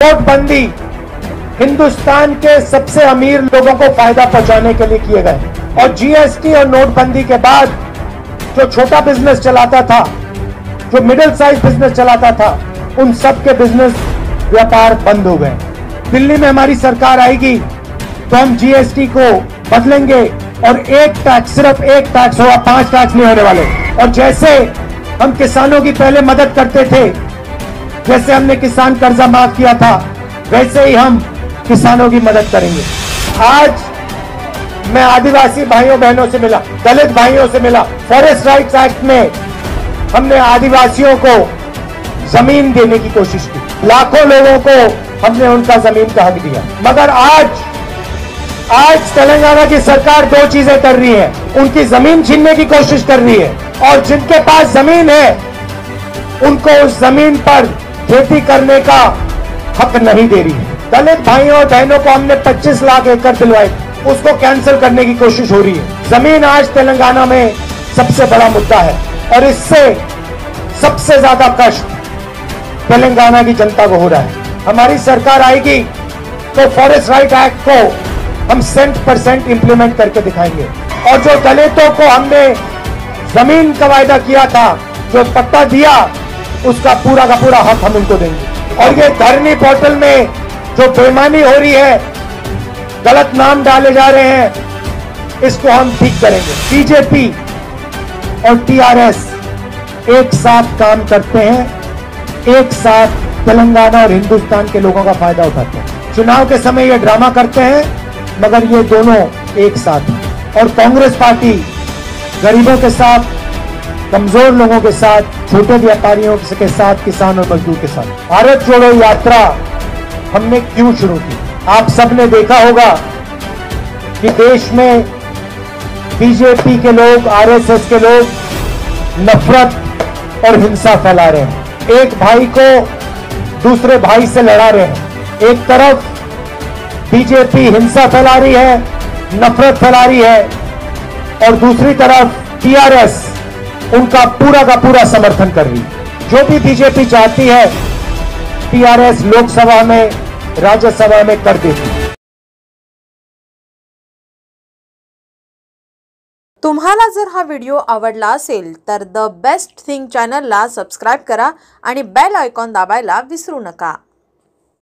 नोटबंदी हिंदुस्तान के सबसे अमीर लोगों को फायदा पहुंचाने के लिए किए गए, और जीएसटी और नोटबंदी के बाद जो छोटा बिजनेस चलाता था, जो मिडिल साइज बिजनेस चलाता था, उन सब के बिजनेस व्यापार बंद हो गए। दिल्ली में हमारी सरकार आएगी तो हम जीएसटी को बदलेंगे और एक टैक्स, सिर्फ एक टैक्स होगा, 5 टैक्स नहीं होने वाले। और जैसे हम किसानों की पहले मदद करते थे, जैसे हमने किसान कर्जा माफ किया था, वैसे ही हम किसानों की मदद करेंगे। आज मैं आदिवासी भाइयों बहनों से मिला, दलित भाइयों से मिला। फॉरेस्ट राइट्स एक्ट में हमने आदिवासियों को जमीन देने की कोशिश की, लाखों लोगों को हमने उनका जमीन का हक दिया। मगर आज तेलंगाना की सरकार 2 चीजें कर रही है, उनकी जमीन छीनने की कोशिश कर रही है, और जिनके पास जमीन है उनको उस जमीन पर खेती करने का हक नहीं दे रही है। दलित भाइयों और बहनों को हमने 25 लाख एकड़ दिलवाए, उसको कैंसिल करने की कोशिश हो रही है। जमीन आज तेलंगाना में सबसे बड़ा मुद्दा है, और इससे सबसे ज्यादा कष्ट तेलंगाना की जनता को हो रहा है। हमारी सरकार आएगी तो फॉरेस्ट राइट एक्ट को हम 100% इंप्लीमेंट करके दिखाएंगे, और जो दलितों को हमने जमीन का वायदा किया था, जो पट्टा दिया, उसका पूरा का पूरा हक हम उनको देंगे। और ये धरनी पोर्टल में जो बेईमानी हो रही है, गलत नाम डाले जा रहे हैं, इसको हम ठीक करेंगे। बीजेपी और टीआरएस एक साथ काम करते हैं, एक साथ तेलंगाना और हिंदुस्तान के लोगों का फायदा उठाते हैं। चुनाव के समय ये ड्रामा करते हैं, मगर ये दोनों एक साथ हैं। और कांग्रेस पार्टी गरीबों के साथ, कमजोर लोगों के साथ, छोटे व्यापारियों के साथ, किसान और मजदूर के साथ। भारत जोड़ो यात्रा हमने क्यों शुरू की? आप सबने देखा होगा कि देश में बीजेपी के लोग, आरएसएस के लोग नफरत और हिंसा फैला रहे हैं। एक भाई को दूसरे भाई से लड़ा रहे हैं। एक तरफ बीजेपी हिंसा फैला रही है, नफरत फैला रही है, और दूसरी तरफ टीआरएस उनका पूरा का पूरा समर्थन कर रही है। जो भी बीजेपी चाहती है, टीआरएस लोकसभा में, राज्यसभा में कर देती है। तुम्हाला जर हा व्हिडिओ आवडला असेल तर द बेस्ट थिंग चॅनलला सबस्क्राइब करा आणि बेल आयकॉन दाबायला विसरू नका।